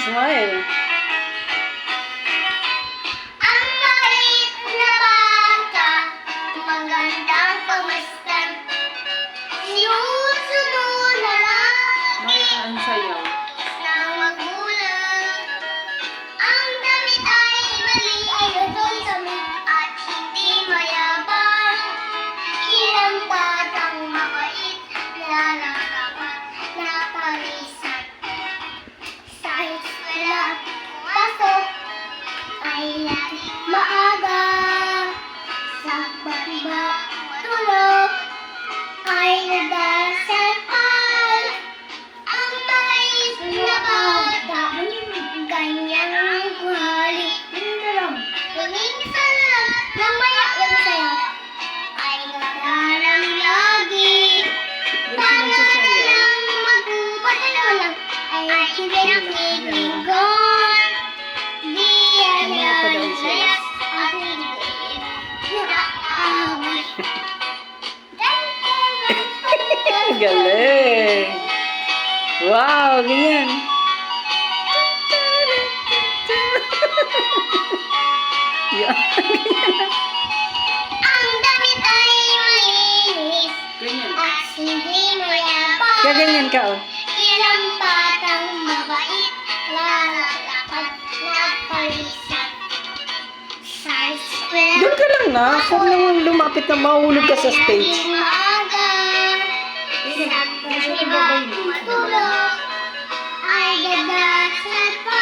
Smile. Ang maliit na bata, magandang pamastan. Sinusunod na lang Maya, ang sayaw. ng magulang. Ang damit ay maliit at hindi mayabang. Ilang batang mabait, lalakapan na palisan. Sa eskwela, pasok ay lagi maaga. Sa baba, tulog ay nadasal. Ang mais na bata, ganyang buhali. Minsan lang, nang maya yung sayo, ay nadalang lagi. Para lang magpadala mo lang, ay kinakikinggon. Di alam sayas, at hindi naaaway. Galing. Wow, ganyan. Yan. Ang damit ay malinis Ganyan. at hindi mayabang. Kaya ganyan ka, oh. Ilang batang mabait, lalakad na palisan. Sa eskwela, Doon ka lang na. Huwag naman lumapit na mahulog ka sa stage. laging maaga. Sa baba, matulog, ay dadasal pa.